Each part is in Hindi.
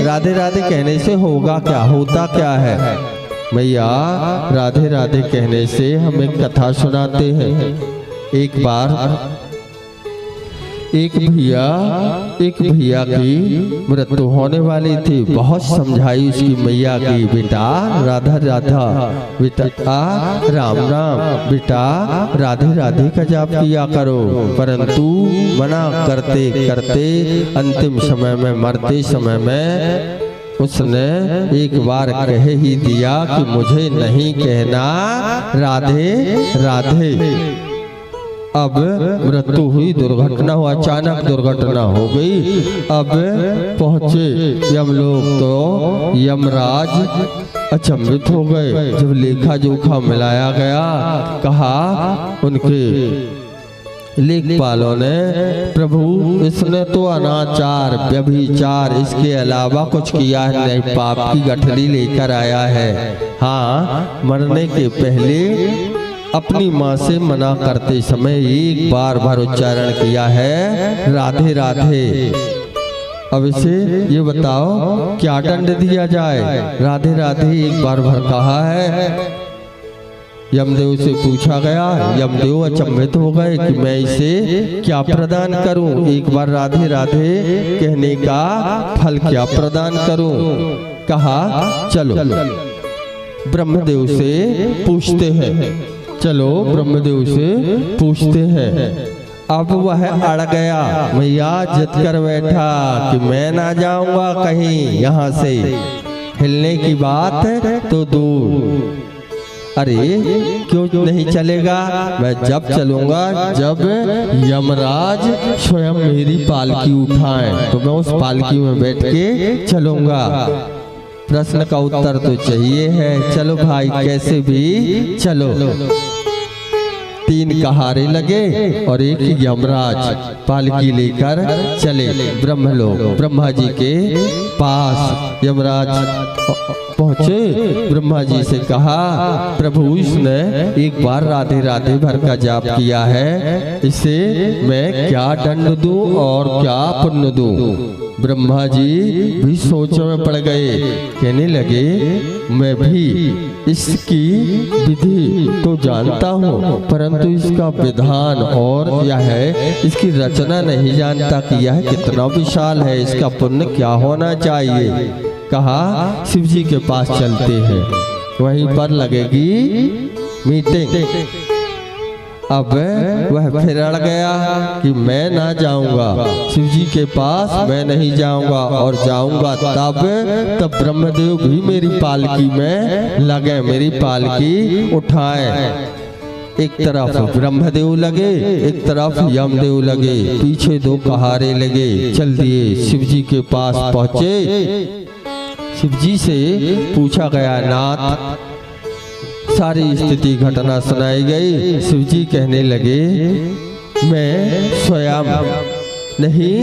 राधे राधे कहने से होगा क्या, होता क्या है? मैया राधे राधे कहने से हम एक कथा सुनाते हैं। एक बार एक भैया की मृत्यु होने वाली थी। बहुत समझाई उसकी मैया की, बेटा राधा राधा, बेटा राम राम, बेटा राधे राधे का जाप किया करो। परंतु मना करते करते अंतिम समय में, मरते समय में उसने एक बार कह ही दिया कि मुझे नहीं कहना राधे राधे। अब मृत्यु हुई, दुर्घटना हुआ, अचानक दुर्घटना हो गई। अब पहुंचे यमलोक तो यमराज अचंभित हो गए। जब लेखा जोखा मिलाया गया, कहा उनके लेखपालों ने, प्रभु इसने तो अनाचार, व्यभिचार, इसके अलावा कुछ किया है नहीं, पाप की गठरी लेकर आया है। हाँ, मरने के पहले अपनी माँ से मना करते समय एक बार भर उच्चारण किया है राधे राधे। अब इसे ये बताओ क्या दंड दिया जाए? राधे राधे एक बार भर कहा है। यमदेव से पूछा गया, यमदेव अचंभित हो गए कि मैं इसे क्या प्रदान करूं? एक बार राधे राधे कहने का फल क्या प्रदान करूं? कहा चलो ब्रह्मदेव से पूछते हैं। चलो ब्रह्मदेव से पूछते हैं। अब वह अड़ गया, मैया जिद कर बैठा कि मैं ना जाऊंगा कहीं, यहाँ से हिलने की बात तो दूर। अरे क्यों नहीं चलेगा? मैं जब चलूंगा जब यमराज स्वयं मेरी पालकी उठाएं, तो मैं उस पालकी में बैठ के चलूंगा। प्रश्न का उत्तर तो चाहिए है। चलो भाई कैसे भी चलो। 3 कहारे लगे और एक यमराज पालकी लेकर चले ब्रह्मलोक। ब्रह्मा जी के पास यमराज पहुंचे, ब्रह्मा जी से कहा, प्रभु इसने एक बार राधे राधे भर का जाप किया है, इसे मैं क्या दंड दूं और क्या पुण्य दूं? ब्रह्मा जी भी सोच में पड़ गए, कहने लगे मैं भी इसकी विधि तो जानता हूँ, परंतु इसका विधान और यह है इसकी रचना नहीं जानता कि यह कितना विशाल है, इसका पुण्य क्या होना चाहिए। कहा शिव जी के पास चलते हैं, वहीं पर लगेगी मीटिंग। अब वह फिर अड़ गया कि मैं ना जाऊंगा शिव जी के पास, मैं नहीं जाऊंगा, और जाऊंगा तब ब्रह्मदेव भी मेरी पालकी में लगे, मेरी पालकी उठाएं। एक तरफ ब्रह्मदेव लगे, एक तरफ यमदेव लगे, पीछे 2 कहारे लगे। चल दिए, शिव जी के पास पहुंचे। शिव जी से पूछा गया, नाथ सारी स्थिति घटना सुनाई गई। शिव जी कहने लगे मैं स्वयं नहीं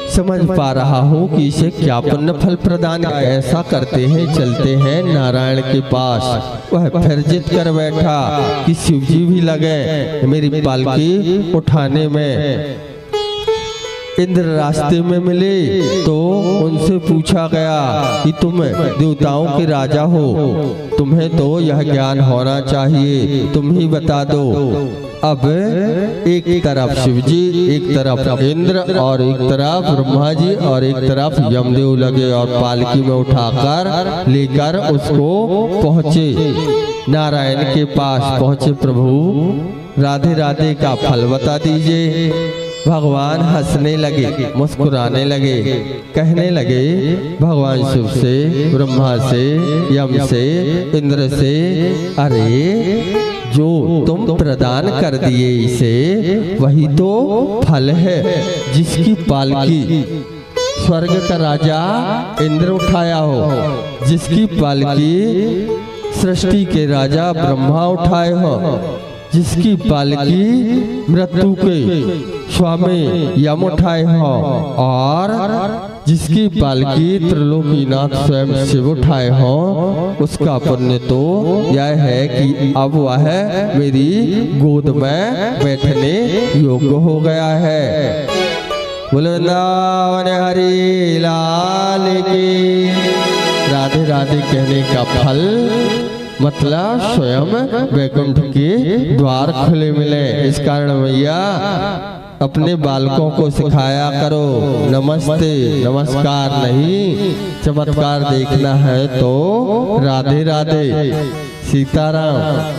समझ पा रहा हूँ कि इसे क्या पुण्य फल प्रदान। ऐसा करते हैं, चलते हैं नारायण के पास। वह फिर जिद कर बैठा कि शिव जी भी लगे मेरी पालकी उठाने में। इंद्र रास्ते में मिले तो उनसे पूछा गया कि तुम देवताओं के राजा हो, तुम्हें तो यह ज्ञान होना चाहिए, तुम ही बता दो। अब एक तरफ शिव जी, एक तरफ इंद्र, और एक तरफ ब्रह्मा जी, और एक तरफ यमदेव लगे, और पालकी में उठाकर लेकर उसको पहुँचे नारायण के पास। पहुँचे, प्रभु राधे राधे का फल बता दीजिए। भगवान हंसने लगे, मुस्कुराने लगे, कहने लगे भगवान शिव से, ब्रह्मा से, यम से, इंद्र से, अरे जो तुम प्रदान कर दिए इसे, वही तो फल है जिसकी पालकी स्वर्ग का राजा इंद्र उठाया हो, जिसकी पालकी सृष्टि के राजा ब्रह्मा उठाए हो, जिसकी पालकी मृत्यु के स्वामी यम उठाए हो, और जिसकी पालकी त्रिलोकीनाथ स्वयं शिव उठाए हो, उसका पुण्य तो यह है कि अब वह मेरी गोद में बैठने योग्य हो गया है। बोले वृंदावन हरि लाल की। राधे राधे कहने का फल मतलब स्वयं वैकुंठ के द्वार खुले मिले। इस कारण भैया अपने बालकों को सिखाया करो नमस्ते नमस्कार नहीं, चमत्कार देखना है तो राधे राधे सीताराम।